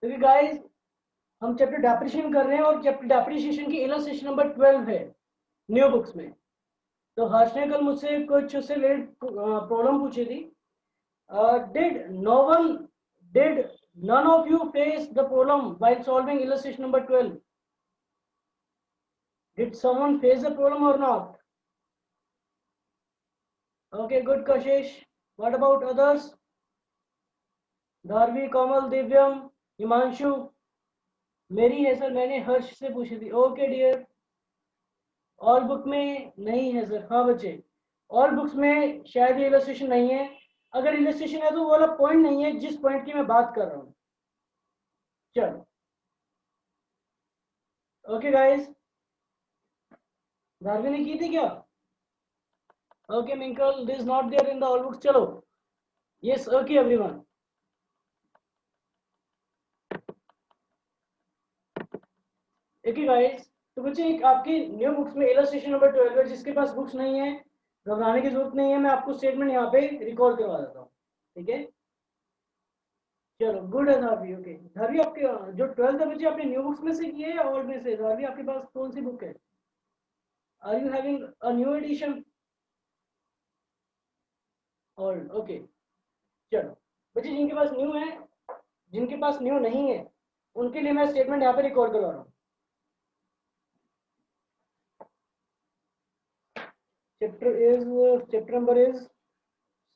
क्योंकि गाइस हम chapter depreciation कर रहे हैं और चैप्टर डेप्रिसिएशन की इलस्ट्रेशन नंबर 12 है न्यू बुक्स में। तो हर्ष ने कल मुझसे कुछ उससे रिलेटेड प्रॉब्लम पूछी थी। Did no one did none of you face the problem while solving illustration number 12? Did someone face the problem or not? Okay, good, Kashish. What about others? Dharvi, Kamal, Divyam, Himanshu? मेरी है sir, मैंने हर्ष से पूछी थी। Okay dear. और book में नहीं है सर। हाँ बच्चे, और बुक्स में शायद ये इलस्ट्रेशन नहीं है। अगर इलस्ट्रेशन है तो वो वाला पॉइंट नहीं है जिस पॉइंट की मैं बात कर रहा हूँ। चलो, ओके गाइस। धारवी ने की थी क्या? Okay Minkal, this not there in the all books. चलो, yes, okay everyone. Okay guys, तो बच्चे एक आपकी न्यू बुक्स में इलस्ट्रेशन नंबर 12 है। जिसके पास बुक्स नहीं है घबराने की जरूरत नहीं है, मैं आपको स्टेटमेंट यहाँ पे रिकॉर्ड करवा देता हूँ। ठीक है, चलो गुड है धारवी। ओके धारवी, आपके जो 12th है बच्चे आपने न्यू बुक्स में से की है या ओल्ड में से? धारवी आपके पास कौन सी बुक है? Are you having a new edition? Old, okay. चलो बच्चे, जिनके पास न्यू है, जिनके पास न्यू नहीं है, उनके लिए मैं स्टेटमेंट यहाँ पे रिकॉर्ड करवा रहा हूँ। चैप्टर नंबर इज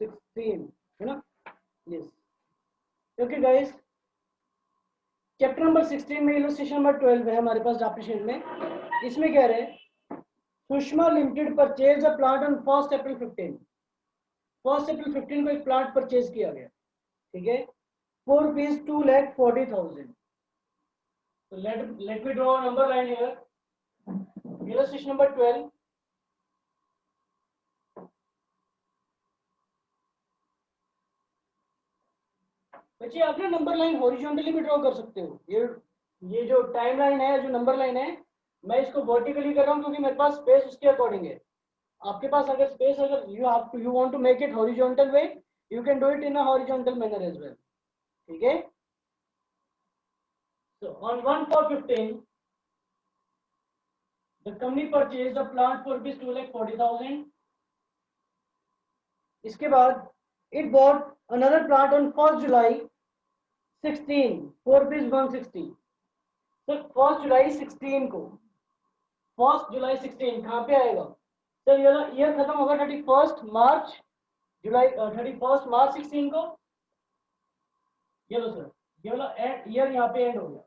16 है ना? Yes, okay guys. Chapter number 16 में इलस्ट्रेशन नंबर 12 है हमारे पास डेप्रिसिएशन में। इसमें कह रहे हैं Sushma limited purchase a plant on 1 अप्रैल 15। 1 अप्रैल 15 को एक प्लांट परचेज किया गया, ठीक है, for rupees 2,40,000। So let me draw a number line here. Illustration number 12. बच्चे आप ना नंबर लाइन हॉरिजॉन्टली भी ड्रॉ कर सकते हो। ये जो टाइम लाइन है, जो नंबर लाइन है, मैं इसको वर्टिकली कर रहा हूँ क्योंकि मेरे पास स्पेस उसके अकॉर्डिंग है। आपके पास अगर स्पेस, अगर you want to make it horizontal way, you can do it in a horizontal manner as well. ठीक है, so on 1/4/15 the company purchased a plant for rupees 2,40,000. इसके बाद it bought another plant on 1st July 16 for rupees 160. तो 1st जुलाई 16 को, 1st जुलाई 16 कहाँ पे आएगा sir? ये ईयर खत्म होगा 31 मार्च जुलाई 31 मार्च 16 को। ये लो सर, ये वाला ईयर यहाँ पे एंड हो गया।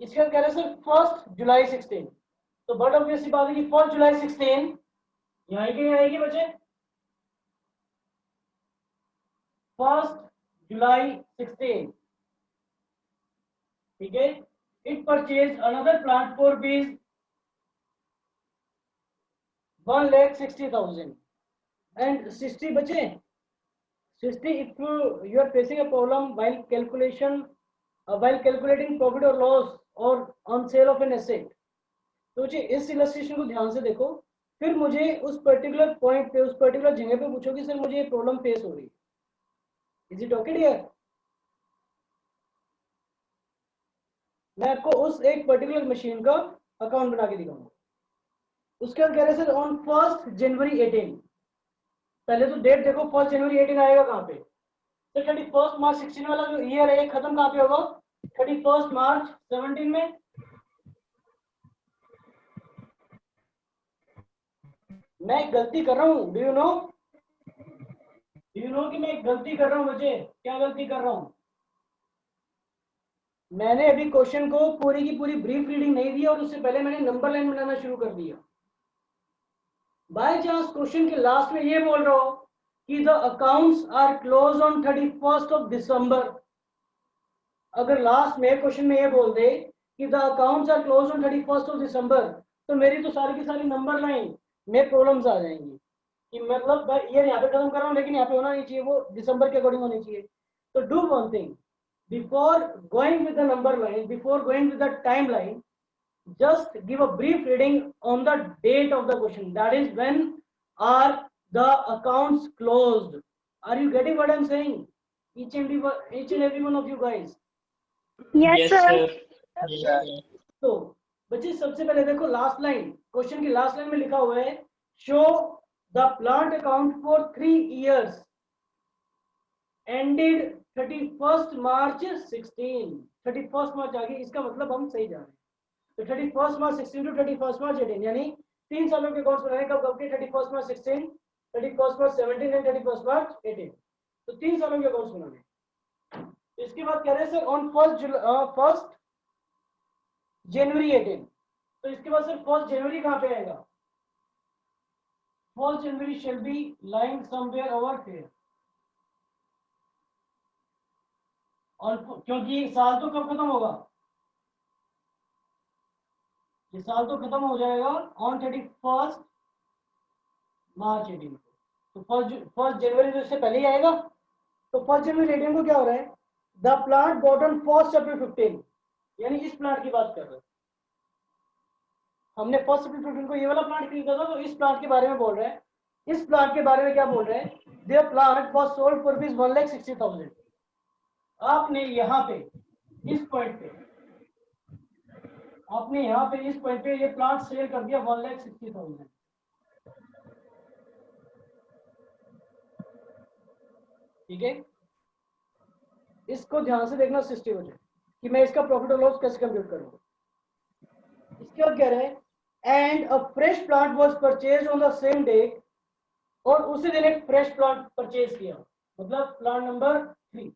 इसके बाद कह रहे हैं सर 1st जुलाई 16। तो बट ऑब्वियसली बात है कि 1st जुलाई 16 यहाँ की आएगी बच्चे। 1st जुलाई 16, ठीक है। It purchase another plant for rupees 1,60,000 and 60 बचे। 60, if you are facing a problem while calculating profit or loss or on sale of an asset, तो जी इस इलस्ट्रेशन को ध्यान से देखो। फिर मुझे उस पर्टिकुलर पॉइंट पे, उस पर्टिकुलर जगह पे पूछो कि सर मुझे ये प्रॉब्लम फेस हो रही है। Is it okay dear? मैं आपको उस एक पर्टिकुलर मशीन का अकाउंट बना के दिखाऊंगा। उसके बाद कह रहे सर ऑन 1st जनवरी 18। पहले तो डेट देखो, 1st जनवरी 18 आएगा कहाँ पे? तो 31 मार्च 16 वाला जो ईयर है खत्म कहाँ पे होगा? 31 मार्च 17 में। मैं गलती कर रहा हूँ, डू यू नो कि मैं गलती कर रहा हूँ बच्चे? क्या गलती कर रहा हूँ? मैंने अभी क्वेश्चन को पूरी की पूरी ब्रीफ रीडिंग नहीं दी और उससे पहले मैंने नंबर लाइन बनाना शुरू कर दिया। बाय चांस क्वेश्चन के लास्ट में ये बोल रहा हो कि the accounts are close on 31st of December. अगर लास्ट में क्वेश्चन में ये बोल दे कि the accounts are close on 31st of December, तो मेरी तो सारी की सारी नंबर लाइन में प्रॉब्लम्स आ जाएंगी कि मतलब ईयर यहाँ पे खत्म कर रहा हूँ लेकिन यहाँ पे होना नहीं चाहिए, वो दिसंबर के अकॉर्डिंग होनी चाहिए। तो do one thing, before going with the number line, before going with the timeline, just give a brief reading on the date of the question. That is, when are the accounts closed? Are you getting what I'm saying? Each and every one of you guys. Yes, sir. तो बच्चे सबसे पहले देखो last line, question की last line में लिखा हुआ है show the plant account for 3 years ended 31st March 16। 31st मार्च आ गई, इसका मतलब हम सही जा रहे हैं। तो 31st March 16 to 31st March 18, यानी 3 सालों के अकाउंट्स बनाए कब कब के, 31st March 16, 31st March 17 and 31st March 18। तो 3 सालों के अकाउंट्स बनाने। इसके बाद कह रहे हैं सर ऑन 1st January 18। तो इसके बाद सर 1st January कहाँ पे आएगा? 1st January shall be lying somewhere over here। और क्योंकि साल तो कब खत्म होगा, ये साल तो खत्म हो जाएगा ऑन 31st March 18 को। तो 1st January तो इससे पहले ही आएगा। तो 1st January 18 को क्या हो रहा है, the plant bought on 1st April 15, यानी इस प्लांट की बात कर रहे हैं। हमने 1st April 15 को ये वाला प्लांट खरीदा था, तो इस प्लांट के बारे में बोल रहे हैं। इस प्लांट के बारे में क्या बोल रहे हैं, there plant was sold for rupees 1,60,000। आपने यहाँ पे इस पॉइंट पे, आपने यहाँ पे इस पॉइंट पे ये प्लांट सेल कर दिया 1,60,000। ठीक है, इसको ध्यान से देखना सिस्टम कि मैं इसका प्रॉफिट और लॉस कैसे कंप्यूट करूंगा। इसके बाद कह रहे हैं and a fresh plant was purchase on the same day, और उसी दिन एक फ्रेश प्लांट परचेज किया, मतलब plant number 3,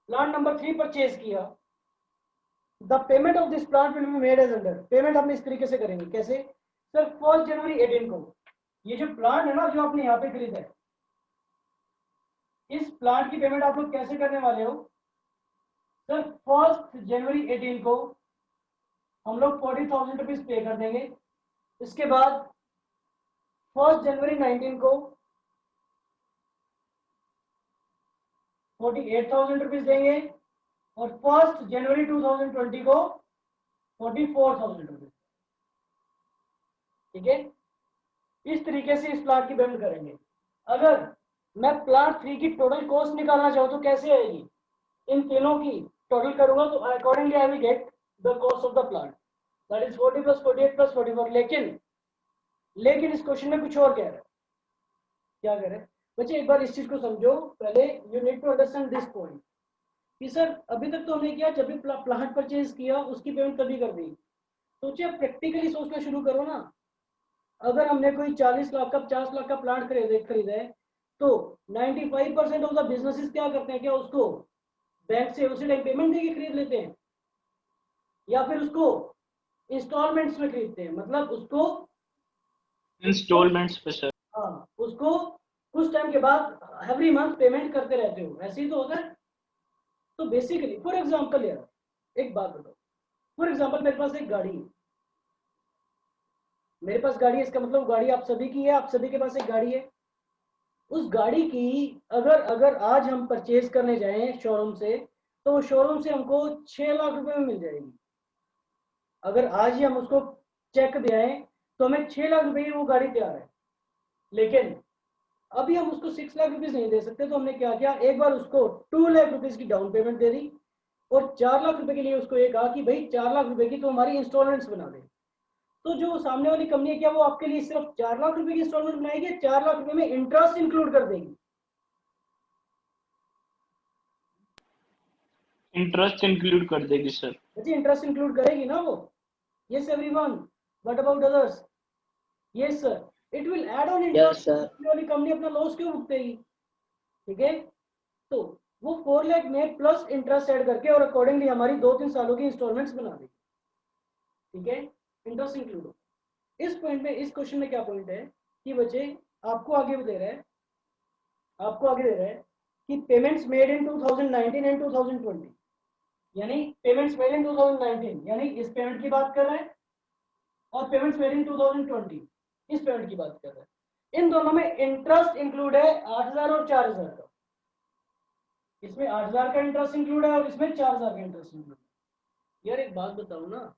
plant number 3 purchase किया। The payment of this plant will be made as under, payment आपने इस तरीके से करेंगे, कैसे सर 1st January 18 को ये जो प्लांट है ना जो आपने यहाँ पे खरीदा है, इस प्लांट की पेमेंट आप लोग कैसे करने वाले हो सर, 1st January 18 को हम लोग 40,000 रुपीज पे कर देंगे। इसके बाद 1st January 19 को 48,000 रुपीज देंगे, और 1st January 2020 को 44,000 रुपीज। ठीक है, इस तरीके से इस प्लांट की पेमेंट करेंगे। अगर मैं प्लांट 3 की टोटल कॉस्ट निकालना चाहूँ तो कैसे आएगी, इन तीनों की टोटल करूंगा तो accordingly I will get the cost of the plant, that is 40 + 48 + 44। लेकिन इस क्वेश्चन में कुछ और कह रहा है। क्या कह रहे हैं बच्चे, एक बार इस चीज को समझो पहले, you need to understand this point कि सर अभी तक तो हमने किया जब भी प्लांट परचेज किया उसकी पेमेंट कभी कर दी। सोचिए प्रैक्टिकली सोचना शुरू करो ना। अगर हमने कोई 40 लाख का 50 लाख का प्लांट खरीदा है तो 95% ऑफ द बिजनेसेस क्या करते हैं, क्या उसको बैंक से उसी टाइम पेमेंट देके खरीद लेते हैं, या फिर उसको इंस्टॉलमेंट्स में खरीदते हैं, मतलब उसको इंस्टॉलमेंट्स पे सर। हाँ, उसको कुछ टाइम के बाद एवरी मंथ पेमेंट करते रहते हो, ऐसे ही तो होता है। तो बेसिकली फॉर एग्जांपल यार एक बात बताओ, फॉर एग्जांपल मेरे पास एक गाड़ी है, मेरे पास गाड़ी है, इसका मतलब गाड़ी आप सभी की है, आप सभी के पास एक गाड़ी है। उस गाड़ी की अगर अगर आज हम परचेज करने जाएं शोरूम से, तो शोरूम से हमको 6 लाख रुपए में मिल जाएगी। अगर आज ही हम उसको चेक दे आए तो हमें 6 लाख रुपए की वो गाड़ी तैयार है। लेकिन अभी हम उसको 6 लाख रुपीज नहीं दे सकते, तो हमने क्या किया, एक बार उसको 2 लाख रुपीज की डाउन पेमेंट दे दी, और 4 लाख रुपए के लिए उसको ये कहा कि भाई 4 लाख रुपए की तो हमारी इंस्टॉलमेंट्स बना दे। तो जो सामने वाली कंपनी है क्या वो आपके लिए सिर्फ 4 लाख रुपए की इंस्टॉलमेंट बनाएगी, 4 लाख रुपए में इंटरेस्ट इंक्लूड कर देगी? इंटरेस्ट इंक्लूड कर देगी सर। बच्चे इंटरेस्ट इंक्लूड करेगी ना वो? Yes everyone, what about others? Yes sir, it will add on interest. वाली कंपनी अपना लॉस क्यों भुगतेगी? ठीक है, तो वो 4 लाख में प्लस इंटरेस्ट ऐड करके और अकॉर्डिंगली हमारी 2-3 सालों की इंस्टॉलमेंट्स बना देगी। ठीक है, इंटरेस्ट इंक्लूड। इस पॉइंट में, इस क्वेश्चन में क्या पॉइंट है कि बच्चे आपको आगे दे रहा है, आपको आगे दे रहा है कि पेमेंट्स मेड इन 2019 एंड 2020, यानी पेमेंट्स मेड इन 2019 यानी इस पेमेंट की बात कर रहे हैं, और पेमेंट्स मेड इन 2020 इस पेमेंट की बात कर रहे हैं। इन दोनों में इंटरेस्ट इंक्लूड है 8,000 और 4,000 का। इसमें 8,000 का इंटरेस्ट इंक्लूड है और इसमें 4,000 का इंटरेस्ट इंक्लूड है। यार एक बात बताओ ना,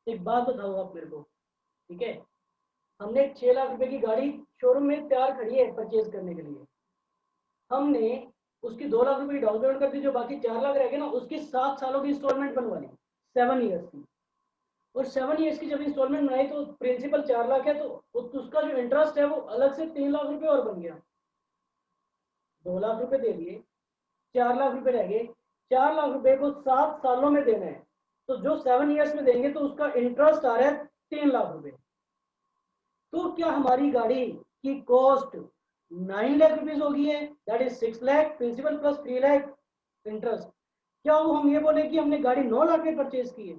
एक बात बताओ आप मेरे को। ठीक है, हमने 6 लाख रुपए की गाड़ी शोरूम में तैयार खड़ी है परचेज करने के लिए, हमने उसकी 2 लाख रुपए डाउन पेमेंट कर दी, जो बाकी 4 लाख रह गए ना, उसकी 7 सालों की इंस्टॉलमेंट बनवानी, 7 ईयर्स की। और 7 ईयर्स की जब इंस्टॉलमेंट बनाई तो प्रिंसिपल 4 लाख है, तो उसका जो इंटरेस्ट है वो अलग से 3 लाख रुपए और बन गया। 2 लाख रुपए दे दिए, 4 लाख रुपए रह गए, 4 लाख रुपए को 7 सालों में देना है, तो जो 7 ईयर्स में देंगे तो उसका इंटरेस्ट आ रहा है 3 लाख रुपए। तो क्या हमारी गाड़ी की कॉस्ट 9 लाख रुपीज होगी है, that is 6 lakh principal plus 3 lakh interest. क्या वो हम ये बोले कि हमने गाड़ी 9 लाख में परचेज की है?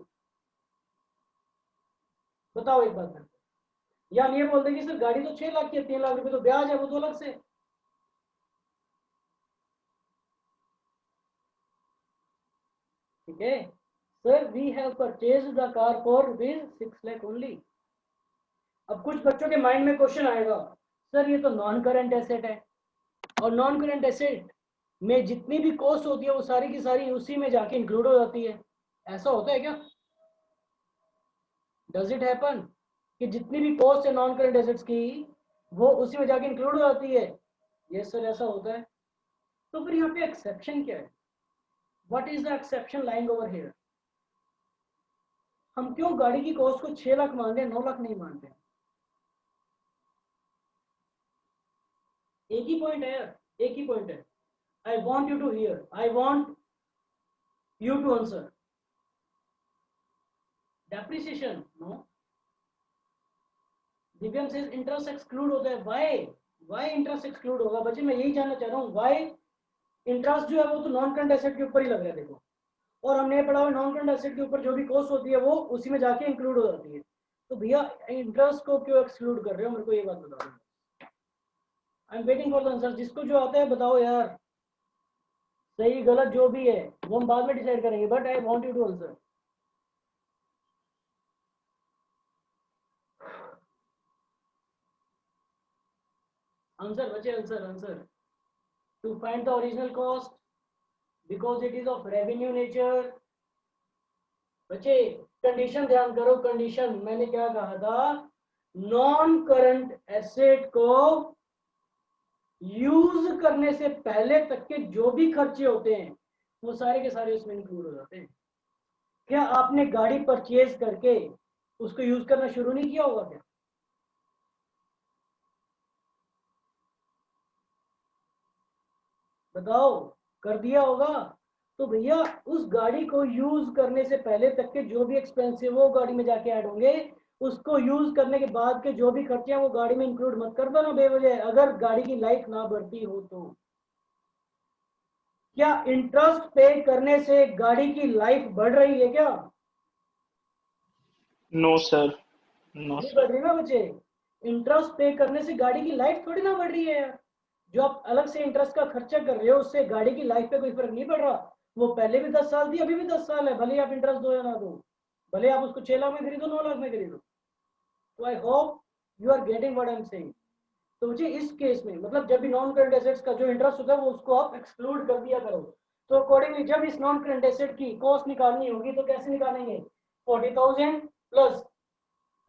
बताओ एक बात करके। या हम ये बोल देंगे सर गाड़ी तो 6 लाख की है, 3 लाख रुपए तो ब्याज है, वो 2 लाख से। ठीक है sir, we have purchase the car for rupees 6 lakh only. अब कुछ बच्चों के माइंड में क्वेश्चन आएगा, सर ये तो नॉन करंट एसेट है, और नॉन करंट एसेट में जितनी भी कॉस्ट होती है वो सारी की सारी उसी में जाके इंक्लूड हो जाती है। ऐसा होता है क्या? डज इट हैपन कि जितनी भी कॉस्ट है नॉन करंट एसेट्स की वो उसी में जाके इंक्लूड हो जाती है? यस सर, ऐसा होता है। तो फिर यहाँ पे एक्सेप्शन क्या है? What is the exception lying over here? हम क्यों गाड़ी की कॉस्ट को 6 लाख मान रहे हैं, 9 लाख नहीं मानते? एक ही पॉइंट है यार, एक ही पॉइंट है। I want you to hear, I want you to answer. Depreciation no. Divyam से इंटरेस्ट एक्सक्लूड होता है, वाई इंटरेस्ट एक्सक्लूड होगा? बच्चे मैं यही जानना चाह रहा हूँ, वाई इंटरेस्ट जो है वो तो नॉन करंट एसेट के ऊपर ही लग रहा है देखो, और हमने पढ़ा हुआ नॉन करंट एसेट के ऊपर जो भी कॉस्ट होती है वो उसी में जाके इंक्लूड हो जाती है। तो भैया इंटरेस्ट को क्यों एक्सक्लूड कर रहे हो, मेरे को ये बात बता दो। I am waiting for the answer. जिसको जो आता है बताओ यार, सही गलत जो भी है वो हम बाद में डिसाइड करेंगे, but I want you to answer. Answer बच्चे, answer answer. To find the original cost because it is of revenue nature. बच्चे कंडीशन ध्यान करो, कंडीशन मैंने क्या कहा था, नॉन करंट एसेट को यूज करने से पहले तक के जो भी खर्चे होते हैं वो सारे के सारे उसमें इंक्लूड हो जाते हैं। क्या आपने गाड़ी परचेज करके उसको यूज करना शुरू नहीं किया होगा क्या? बताओ, कर दिया होगा। तो भैया उस गाड़ी को यूज करने से पहले तक के जो भी एक्सपेंस है वो गाड़ी में जाके ऐड होंगे, उसको यूज करने के बाद के जो भी खर्चे हैं वो गाड़ी में इंक्लूड मत कर दो ना बेवजह, अगर गाड़ी की लाइफ ना बढ़ती हो तो। क्या इंटरेस्ट पे करने से गाड़ी की लाइफ बढ़ रही है क्या? नो सर, नो नहीं बढ़ सर। रही ना बच्चे। इंटरेस्ट पे करने से गाड़ी की लाइफ थोड़ी ना बढ़ रही है यार। जो आप अलग से इंटरेस्ट का खर्चा कर रहे हो उससे गाड़ी की लाइफ पे कोई फर्क नहीं पड़ रहा। वो पहले भी 10 साल थी, अभी भी 10 साल है, भले ही आप इंटरेस्ट दो या ना दो, भले आप उसको 6 लाख में खरीदो, 9 लाख में खरीदो। तो I hope you are getting what I am saying. तो मुझे इस केस में मतलब जब भी नॉन करंट एसेट्स का जो इंटरेस्ट होता है वो उसको आप एक्सक्लूड कर दिया करो। तो अकॉर्डिंगली जब इस नॉन करंट एसेट की कॉस्ट निकालनी होगी तो कैसे निकालेंगे? 40,000 plus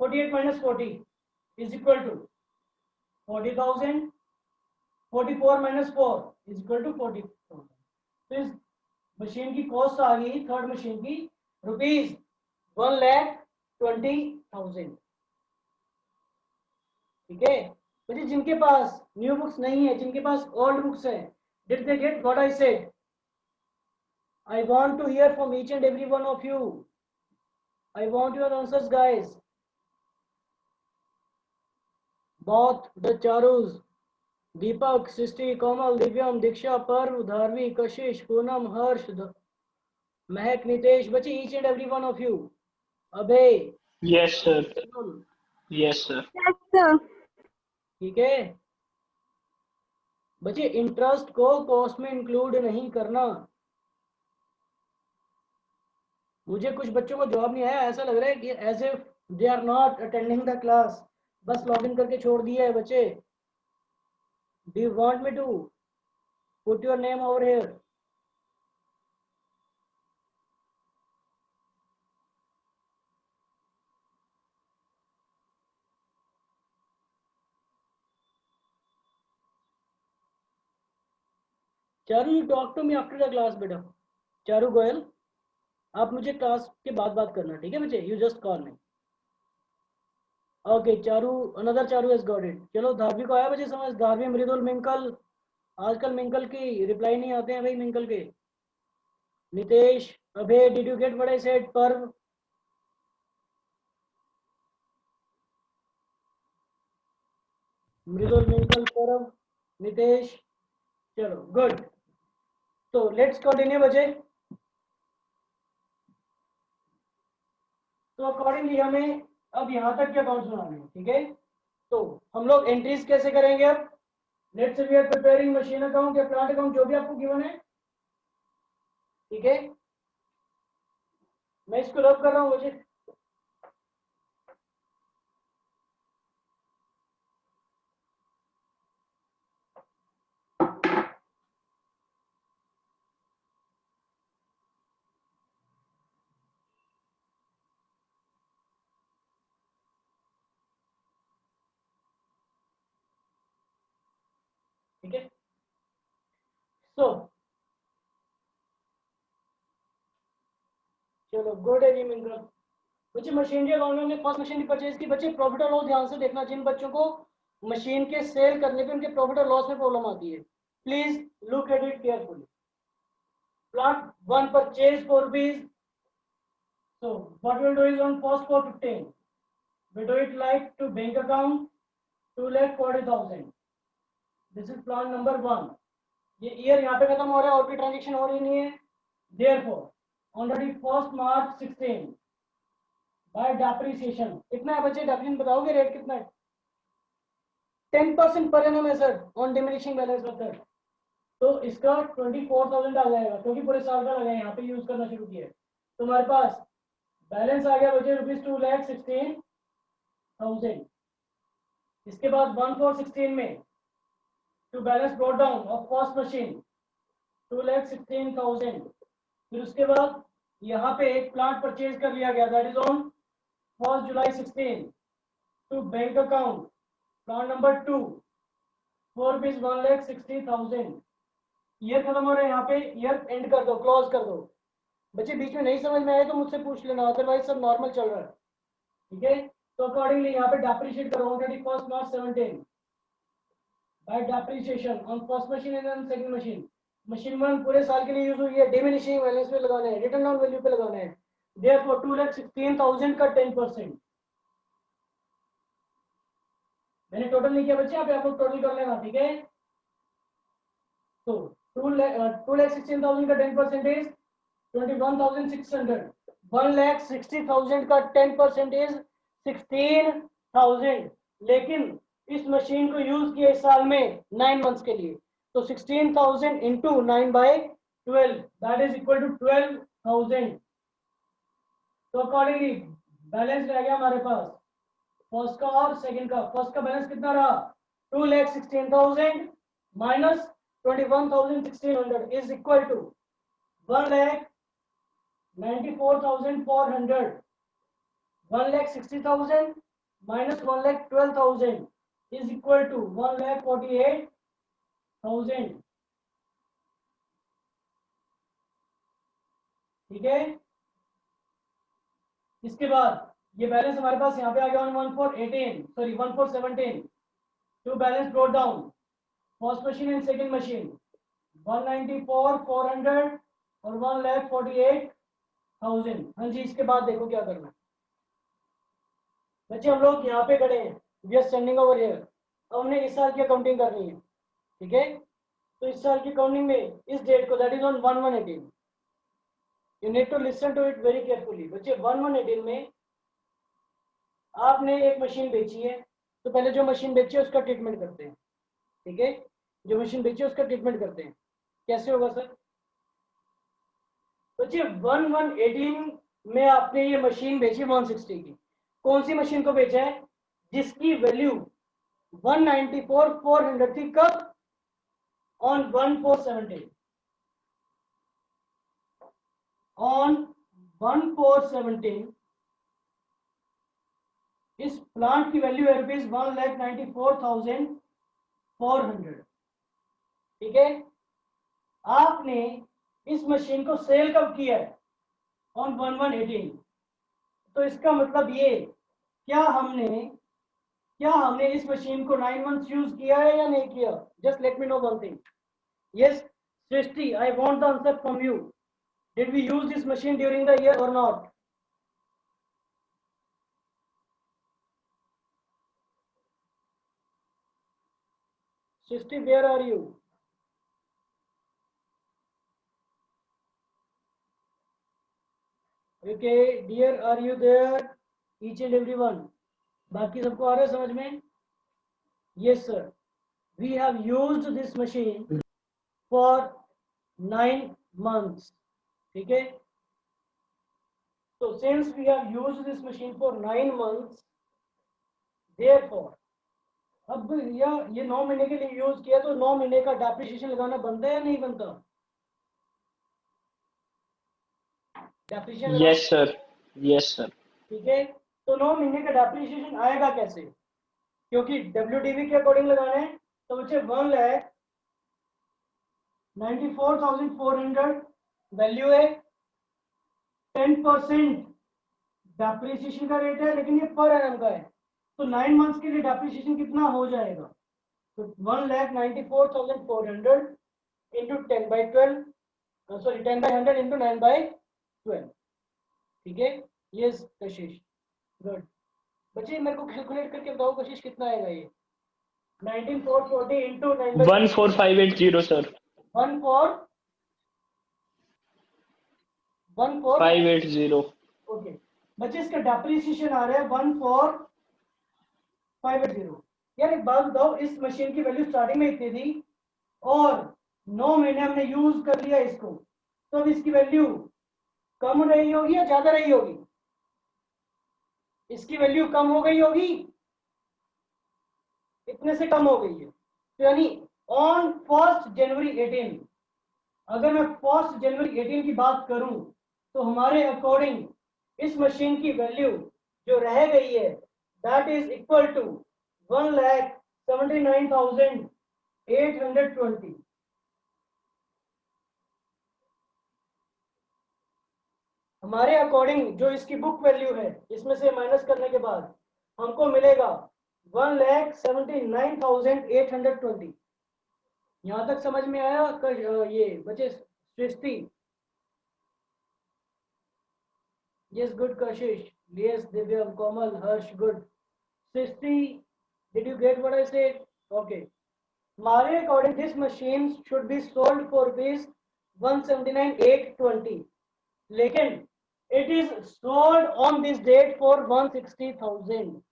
48 minus 40 is equal to 40,000, 44 minus 4 is equal to 40,000। तो इस मशीन की कॉस्ट आ गई थर्ड मशीन की रुपीज 1,20,000। ठीक है बच्चे, जिनके पास न्यू बुक्स नहीं है, जिनके पास ओल्ड बुक्स है, did they get what I said? I want to hear from each and every one of you. I want your answers guys. Both the Charus, Deepak, Srishti, Komal, Divyam, Diksha, Parv, Dharvi, Kashish, Poonam, Harsh, Mahak, Nitesh, बच्चे each and every one of you. Abhay, yes sir, yes sir. Yes, sir. ठीक है बच्चे, interest को cost में include नहीं करना। मुझे कुछ बच्चों को जवाब नहीं आया, ऐसा लग रहा है कि as if they are not attending the class, बस लॉगिन करके छोड़ दिया है बच्चे। Do you want me to put your name over here? Charu you talk to me after the class बेटा. चारू गोयल, आप मुझे क्लास के बाद बात करना, ठीक है बच्चे. You just call me. Okay Charu, another Charu has got it. चलो धारवी को आया बच्चे समझ. धारवी, मृदुल, मिंकल. आजकल मिंकल की रिप्लाई नहीं आते हैं भाई मिंकल के. Nitesh, Abhay, did you get what I said? Parv, Mridul, मिंकल, पर्व, नितेश. चलो गुड. तो लेट्स कंटिन्यू बच्चे. तो अकॉर्डिंगली हमें अब यहाँ तक के अकाउंट्स बनाने हैं, ठीक है. तो हम लोग एंट्रीज कैसे करेंगे अब? Let's say we are preparing machine account या प्लांट अकाउंट, जो भी आपको गिवन है, ठीक है. मैं इसको रब कर रहा हूँ मुझे. ठीक है. सो चलो गुड है जी मिंकल. बच्चे मशीनरी अकाउंट में हमने फर्स्ट मशीनरी परचेज की. बच्चे प्रॉफिट और लॉस ध्यान से देखना. जिन बच्चों को मशीन के सेल करने पे उनके प्रॉफिट और लॉस में प्रॉब्लम आती है, please look at it carefully. Plot one purchase for rupees. So what we'll do is on first for 15, we do it like to bank account 2,40,000. This is plan number 1. ये year यहाँ पे खत्म हो रहा है और भी ट्रांजेक्शन हो रही नहीं है. Therefore on the 1st March 16 by depreciation कितना है बच्चे? डेप्रिसिएशन बताओगे रेट कितना है? 10% पर एनम है sir on diminishing balance method. तो इसका 24,000 आ जाएगा क्योंकि पूरे साल का लगा है यहाँ पे यूज करना शुरू किया है. तो हमारे पास बैलेंस आ गया बच्चे ₹2,16,000. इसके बाद 1/4/16 में to balance brought down of first machine 2,16,000. फिर उसके बाद यहाँ पे एक प्लांट परचेज कर लिया गया, that is on 1 July 16 to bank account plant number 2 for rupees 1,60,000. Year खत्म हो रहा है, यहाँ पे ईयर एंड कर दो, क्लोज कर दो. बच्चे बीच में नहीं समझ में आए तो मुझसे पूछ लेना, अदरवाइज सब नॉर्मल चल रहा है, ठीक है. तो अकॉर्डिंगली यहाँ पे डेप्रिशिएट करो on 31 March 17 bye depreciation on first machine and second machine. Machine 1 पूरे साल के लिए यूज हुई है, डिमिनिशिंग बैलेंस पे लगाना है, रिटर्न ऑन वैल्यू पे लगाना है. देयरफॉर 2,16,000 का 10%. मैंने टोटल नहीं किया बच्चे, आप लोग टोटल कर लेना, ठीक है. तो 2,16,000 का 10% इज 21,600. 1,60,000 का 10% इज 16,000. लेकिन इस मशीन को यूज किया इस साल में 9 मंथ्स के लिए. तो 16,000 into 9/12 that is equal to 12,000. तो अकॉर्डिंगली बैलेंस रह गया हमारे पास फर्स्ट का और सेकंड का. फर्स्ट का बैलेंस कितना रहा? 2,16,000 minus 21,600 is equal to 1,94,400. 1,60,000 minus 1,12,000 is equal to 1,48,000. ठीक है. इसके बाद ये बैलेंस हमारे पास यहाँ पे आ गया 1,417 to balance brought down first machine and second machine 1,94,400 और 1,48,000. हाँ जी, इसके बाद देखो क्या करना है बच्चे. हम लोग यहाँ पे खड़े हैं, we are standing over here. अब हमने इस साल की अकाउंटिंग करनी है, ठीक है. तो इस साल की अकाउंटिंग में इस डेट को that is on 1/1/18. You need to listen to it very carefully बच्चे. 1/1/18 में आपने एक मशीन बेची है, तो पहले जो मशीन बेची है उसका ट्रीटमेंट करते हैं, ठीक है. जो मशीन बेची है उसका ट्रीटमेंट करते हैं. कैसे होगा सर? बच्चे 1/1/18 में आपने ये मशीन बेची 160 की. कौन सी मशीन को बेचा है? जिसकी वैल्यू 1,94,400 थी. कब? ऑन 1/4/17. ऑन 1/4/17 इस प्लांट की वैल्यू है ₹1,94,400. ठीक है. आपने इस मशीन को सेल कब किया है? ऑन 11/18। तो इसका मतलब ये, क्या हमने इस मशीन को 9 मंथ्स यूज किया है या नहीं किया? Just let me know one thing. Yes Srishti, I want the answer from you. Did we use this machine during the year और not? Srishti, where are you? Okay, dear, are you there? Each and every one. बाकी सबको आ रहा है समझ में? Yes, sir. We have used this machine for 9 months. ठीक है? So since we have used this machine for 9 months, therefore, अब ये 9 महीने के लिए यूज किया तो 9 महीने का डेप्रिसिएशन लगाना बनता है या नहीं बनता? Depreciation Yes, sir. Yes, sir. ठीक है? तो 9 महीने का डेप्रिसिएशन आएगा कैसे? क्योंकि WDV के अकॉर्डिंग लगाना है तो बच्चे 1,94,400 वैल्यू है, 10% डेप्रिसिएशन का रेट है, लेकिन ये पर एनम का है। तो 9 मंथ्स के लिए डेप्रिसिएशन कितना हो जाएगा? तो 1,94,400 इंटू 10/12, सॉरी 10/100 इंटू 9/12। ठीक है? यस कशिश, गुड। बच्चे मेरे को कैलकुलेट करके बताओ कशिश कितना आएगा ये? 19,440 इंटू 9/12, 14580, sir. 14 580. ओके बच्चे, इसका डेप्रिसिएशन आ रहा है 14,580। यार एक बात बताओ, इस मशीन की वैल्यू स्टार्टिंग में इतनी थी और 9 महीने हमने यूज कर लिया इसको, तो अब इसकी वैल्यू कम रही होगी या ज्यादा रही होगी? इसकी वैल्यू कम हो गई होगी, इतने से कम हो गई है। तो यानी ऑन 1 जनवरी 18, अगर मैं 1 जनवरी 18 की बात करूं तो हमारे अकॉर्डिंग इस मशीन की वैल्यू जो रह गई है दैट इज इक्वल टू 1,79,820। हमारे अकॉर्डिंग जो इसकी बुक वैल्यू है इसमें से माइनस करने के बाद हमको मिलेगा 1,79,820। यहां तक समझ में आया? ये बचे सृष्टि? Yes, good Kashish. Yes, Divyam, Komal, Harsh, good. Srishti, did you get what I said? Okay. हमारे according this machine should be sold for rupees 179,820. लेकिन it is sold on this date for 160,000.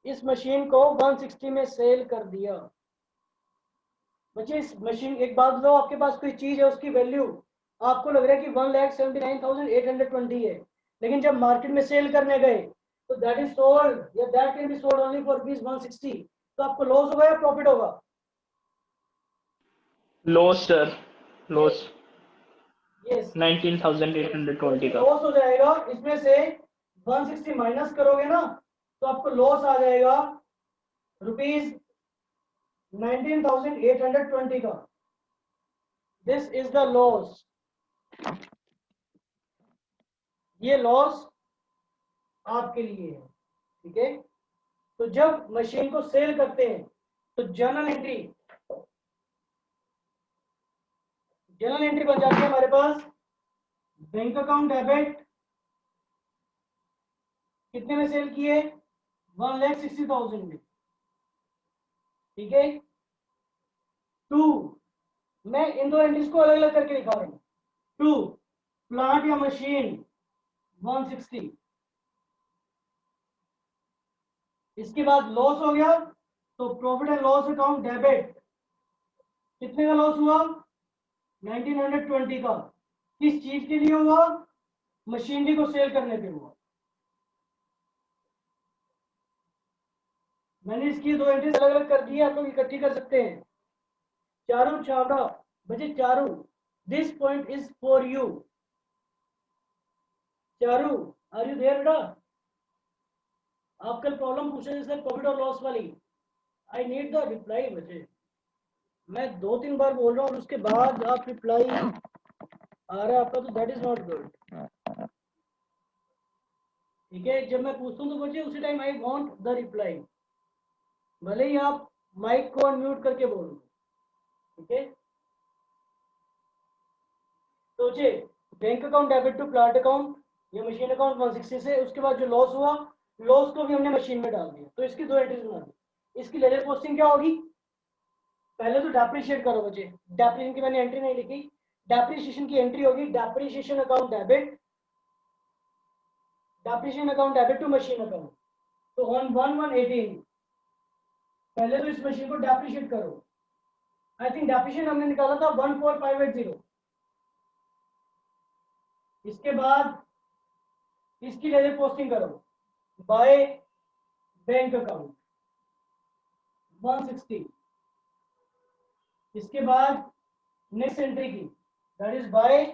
इस machine को 160 में cell कर दिया। बच्चे इस machine, एक बात बताओ, आपके पास कोई चीज है उसकी वैल्यू आपको लग रहा है कि 1,79,820 है, लेकिन जब मार्केट में सेल करने गए तो दैट इज सोल्ड या that can be sold only for rupees 160, तो आपको लॉस होगा या प्रॉफिट होगा? Loss, sir. Loss. यस 19,820 का. लॉस हो जाएगा। इसमें से 160 माइनस करोगे ना तो आपको लॉस आ जाएगा रुपीज 19,820 का। This is the loss. ये लॉस आपके लिए है। ठीक है? तो जब मशीन को सेल करते हैं तो जर्नल एंट्री बन जाती है हमारे पास। बैंक अकाउंट डेबिट कितने में सेल किए? 1,60,000 में। ठीक है? 2, मैं इन दो एंट्रीज को अलग अलग करके दिखा रहा हूं। 2, प्लांट या मशीन 160। इसके बाद लॉस हो गया तो profit and loss account debit कितने का लॉस हुआ? 1920 का। किस चीज के लिए हुआ? मशीनरी को सेल करने पे हुआ। मैंने इसकी दो एंट्रीज अलग अलग कर दी है, आप लोग इकट्ठी कर सकते हैं। चारू छावड़ा, बच्चे Charu, this point is for you. Charu, are you there बेटा? आप कल प्रॉब्लम पूछे जैसे प्रॉफिट और लॉस वाली, आई नीड द रिप्लाई बच्चे। मैं 2-3 बार बोल रहा हूँ और उसके बाद आप रिप्लाई आ रहा है आपका, तो दैट इज नॉट गुड। ठीक है, जब मैं पूछता हूँ तो बच्चे उसी time I want the reply, भले ही आप माइक को अनम्यूट करके बोलो। ठीक है, तो बच्चे bank account debit to plant account, ये मशीन अकाउंट 160 से, उसके बाद जो लॉस हुआ, लॉस को भी हमने मशीन में डाल दिया, तो इसकी 2 एंट्रीज बना दी। इसकी लेजर पोस्टिंग क्या होगी? पहले तो डेप्रिशिएट करो बच्चे, डेप्रिशिएशन की मैंने एंट्री नहीं लिखी, डेप्रिशिएशन की एंट्री होगी depreciation account debit, depreciation account debit to machine account. तो ऑन 1/1/18 पहले तो इस मशीन को डेप्रिशिएट करो। आई थिंक डेप्रिशिएशन हमने निकाला था 14580। इसके बाद इसकी लेजर पोस्टिंग करो बाय बैंक अकाउंट 160। इसके बाद नेक्स्ट एंट्री की, that is by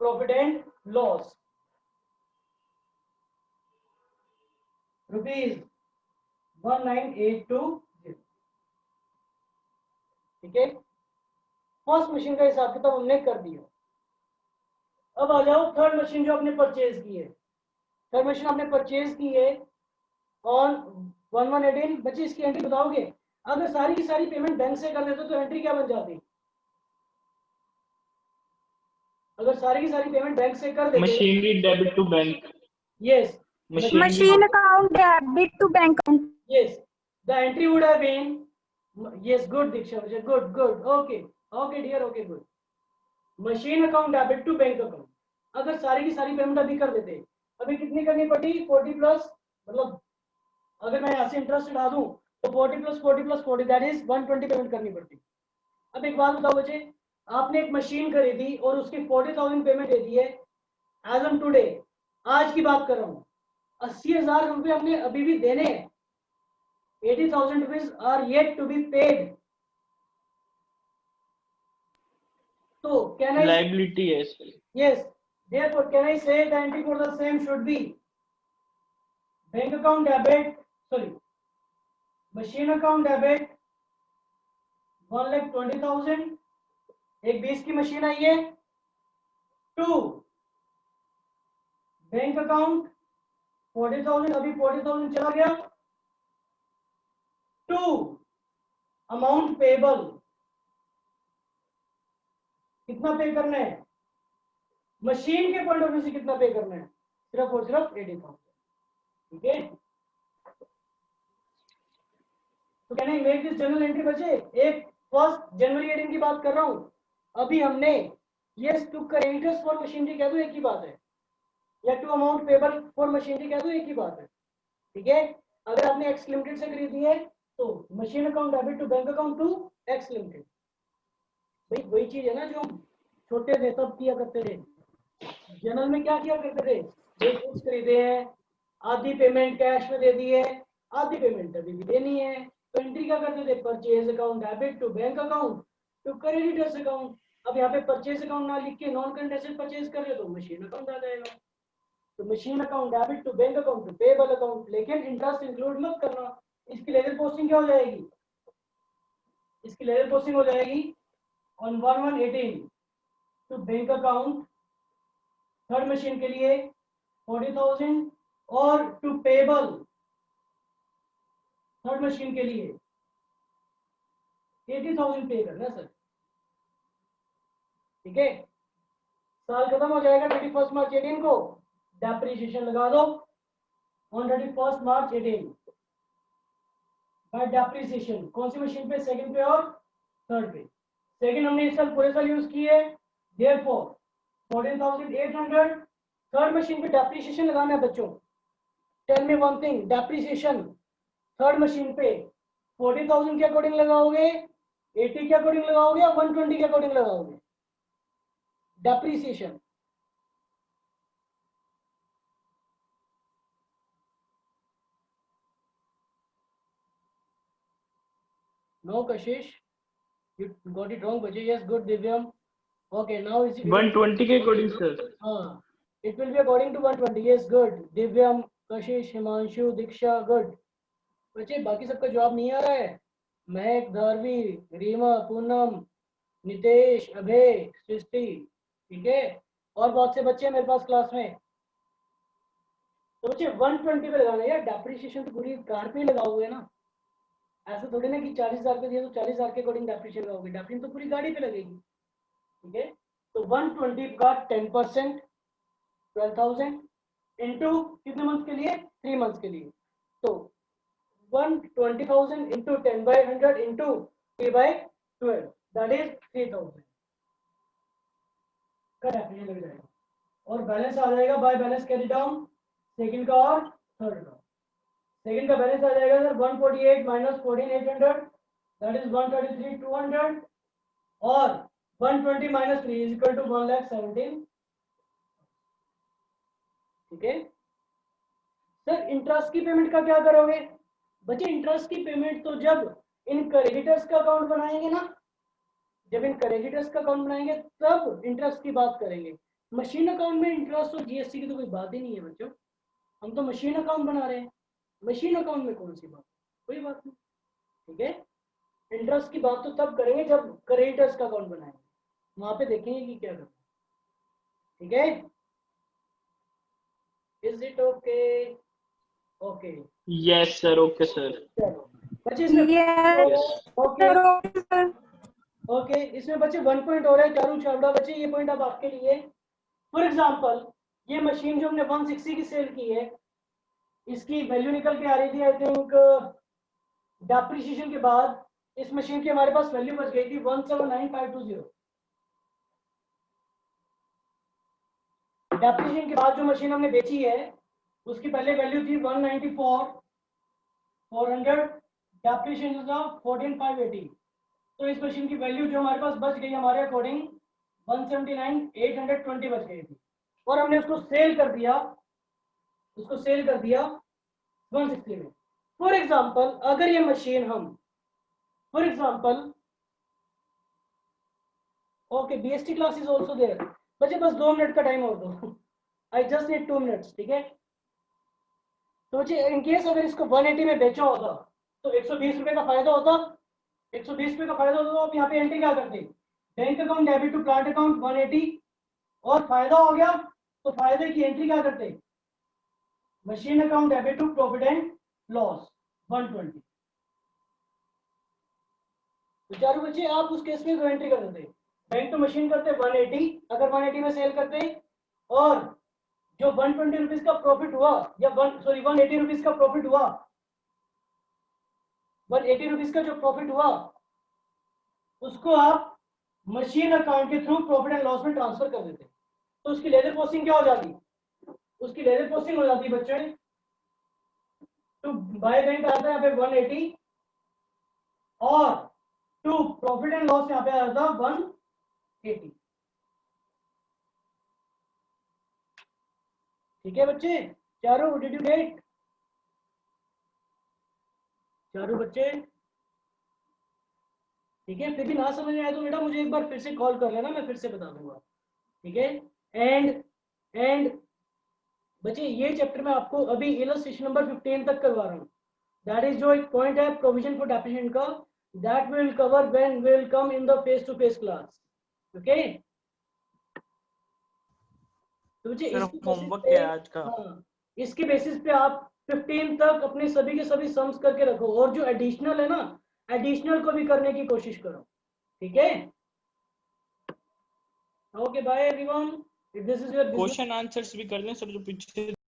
profit and loss ₹19,820। ठीक है, फर्स्ट मशीन का हिसाब किताब हमने कर दिया। अब आ जाओ थर्ड मशीन जो आपने परचेज की है। थर्ड मशीन आपने परचेज की है ऑन 1/1/18। बच्चे इसकी एंट्री बताओगे? अगर सारी की सारी पेमेंट बैंक से कर देते तो एंट्री क्या बन जाती? अगर सारी की सारी पेमेंट बैंक से कर देते, machinery debit to bank, yes, Machine account debit to bank account. yes, the entry would have been, yes, good Diksha, good, okay dear, okay, good. Machine account debit to bank account, अगर सारी की सारी payment अभी कर देते, अभी कितनी करनी पड़ती? 40 प्लस, मतलब अगर मैं यहाँ से इंटरेस्ट हटा दूं तो 40 plus 40 plus 40, that is 120 payment करनी पड़ती। अब एक बात बताओ बच्चे, आपने एक मशीन खरीदी और उसकी 40,000 पेमेंट दे दी है एज ऑन टुडे, आज की बात कर रहा हूँ, 80,000 रुपये हमने अभी भी देने हैं, 80,000 rupees are yet to be paid. तो कैन आई, liability है इसकी। yes, therefore can I say the entry for the same should be bank account debit, sorry, machine account debit 1,20,000, एक 20 की मशीन आई है, टू बैंक अकाउंट 40,000, अभी 40,000 चला गया, to amount payable, कितना पे करना है? मशीन के पॉइंट ऑफ व्यू से कितना पे करना है? सिर्फ और सिर्फ 80,000। ठीक है, तो can I make this general entry बचे? एक 1 जनवरी 18 की बात कर रहा हूं, अभी हमने yes to creditors for machinery कह दो, एक ही बात है, या to amount payable for machinery कह दो, एक ही बात है। ठीक है, अगर आपने एक्स लिमिटेड से खरीदी है तो machine account debit to bank account to X limited, भाई वही चीज है ना जो हम छोटे थे तब किया करते थे। जनरल में क्या किया करते थे, एक गुड्स खरीदे हैं, आधी पेमेंट कैश में दे दी है, आधी पेमेंट अभी भी देनी है, तो एंट्री क्या करते थे? Purchase account debit to bank account to creditors account. अब यहाँ पे परचेज अकाउंट ना लिख के नॉन करंट एसेट परचेज कर रहे तो मशीन अकाउंट आ जाएगा, तो machine account debit to bank account to payable account, लेकिन इंटरेस्ट इंक्लूड मत करना। इसकी लेजर पोस्टिंग क्या हो जाएगी? इसकी लेजर पोस्टिंग हो जाएगी on 1/1/18 to bank account third machine के लिए 40,000 और टू पेबल थर्ड मशीन के लिए 80,000 पे करना सर। ठीक है, साल खत्म हो जाएगा 31 मार्च 18 को, डेप्रिसिएशन लगा दो ऑन 31 मार्च 18 बाय डेप्रिसिएशन। कौन सी मशीन पे? सेकंड पे और थर्ड पे। सेकंड हमने इस साल पूरे साल यूज की है, देयरफॉर 14,800। थर्ड मशीन पे डेप्रिसिएशन लगाना है बच्चों। Tell me one thing, depreciation third machine पे 40,000 के अकॉर्डिंग लगाओगे, 80 के अकॉर्डिंग लगाओगे, या 120 के अकॉर्डिंग लगाओगे depreciation? No, Kashish, you got it wrong, Bajay. Yes, good, Divyam. Okay, now is it 120 के according sir. it will be according to 120. Yes, good. Divyam, Kashish, Himanshu, Diksha, good. बच्चे बाकी सबका जवाब नहीं आ रहा है? महक, धारवी, रीमा, पूनम, नितेश, अभय, सृष्टि, ठीक है, और बहुत से बच्चे हैं मेरे पास क्लास में। तो बच्चे 120 पे लगाना है यार, डेप्रिसिएशन तो पूरी कार पे ही लगाओगे ना, ऐसा थोड़ी ना कि 40,000 पे दिया तो 40,000 के अकॉर्डिंग डेप्रिसिएशन लगाओगे, डेप्रिसिएशन तो पूरी गाड़ी पे लगेगी, ठीक है। तो 120 का 10% 12,000 इंटू कितने मंथ के लिए, 3 मंथ्स के लिए, तो 120,000 इंटू 10/100 इंटू 3/12, दैट इज 3,000 का डेप्रिसिएशन लग जाएगा, और बैलेंस आ जाएगा by balance carry down second का और थर्ड का। सेकंड का बैलेंस आ जाएगा सर 148 माइनस 14,800 दैट इज 133,200 और 120 माइनस 3 इज इक्वल टू 1,17,000, ठीक है। सर इंटरेस्ट की पेमेंट का क्या करोगे बच्चे, इंटरेस्ट की पेमेंट तो जब इन क्रेडिटर्स का अकाउंट बनाएंगे ना, जब इन क्रेडिटर्स का अकाउंट बनाएंगे तब इंटरेस्ट की बात करेंगे। मशीन अकाउंट में इंटरेस्ट और जीएसटी की तो कोई बात ही नहीं है बच्चों, हम तो मशीन अकाउंट बना रहे हैं, मशीन अकाउंट में कौन सी बात, कोई बात नहीं, ठीक है। इंटरेस्ट की बात तो तब करेंगे जब क्रेडिटर्स का अकाउंट बनाएंगे, वहां पे देखेंगे कि क्या करना, ठीक है। Is it okay? Okay Yes, sir. Okay, sir. चलो बच्चे इसमें Yes, okay sir. Okay, sir. Okay इसमें बच्चे 1 पॉइंट हो रहा है चारू चावड़ा बच्चे, ये पॉइंट अब आपके लिए। फॉर एग्जांपल ये मशीन जो हमने 160 की सेल की है, इसकी वैल्यू निकल के आ रही थी आई थिंक डेप्रिसिएशन के बाद, इस मशीन की हमारे पास वैल्यू बच गई थी 179,520। डेप्रिसिएशन के बाद जो मशीन हमने बेची है उसकी पहले वैल्यू थी 194,400, डेप्रिसिएशन था 14,580, तो इस मशीन की वैल्यू जो हमारे पास बच गई हमारे अकॉर्डिंग 179,820 बच गई थी, और हमने उसको सेल कर दिया 160 में। फॉर एग्जांपल अगर ये मशीन हम for example okay BST class is also there बच्चे, बस 2 मिनट का टाइम और दो, आई जस्ट नीड 2 मिनट्स, ठीक है। तो बच्चे इन केस अगर इसको 180 में बेचा होता तो 120 रुपए का फायदा होता, 120 रुपए का फायदा होता, तो आप यहाँ पे एंट्री क्या करते, bank account debit to plant account 180, और फायदा हो गया तो फायदे की एंट्री क्या करते, machine account debit to profit and loss 120। तो चारों बच्चे आप उस केस में दो एंट्री कर देते, बैंक टू मशीन करते 180, अगर 180 में सेल करते, और जो 120 रुपीज का प्रॉफिट हुआ या 180 रुपीज का प्रॉफिट हुआ, 180 रुपीज का जो प्रॉफिट हुआ उसको आप मशीन अकाउंट के थ्रू प्रॉफिट एंड लॉस में ट्रांसफर कर देते, तो उसकी लेजर पोस्टिंग क्या हो जाती, उसकी लेजर पोस्टिंग हो जाती बच्चों, टू बाय बैंक आता है यहाँ पे 180, और टू प्रॉफिट एंड लॉस यहाँ पे आ जाता 180, ठीक है बच्चे। चारों डिड यू गेट, चारों बच्चे ठीक है। फिर भी ना समझ में आए तो बेटा मुझे एक बार फिर से कॉल कर लेना, मैं फिर से बता दूंगा, ठीक है। एंड बच्चे ये चैप्टर में आपको अभी इलस्ट्रेशन नंबर 15 तक करवा रहा हूँ, दैट इज जो एक पॉइंट है प्रोविजन फॉर डेप्रिसिएशन का, that will cover when will come in the face to face class, okay. तो बच्चे होमवर्क क्या है आज का? हाँ, इसके बेसिस पे आप 15 तक अपने सभी के सभी सम्स करके रखो, और जो एडिशनल है ना एडिशनल को भी करने की कोशिश करो, ठीक है। Okay bye everyone, if this is your question answers भी कर लें सर जो पीछे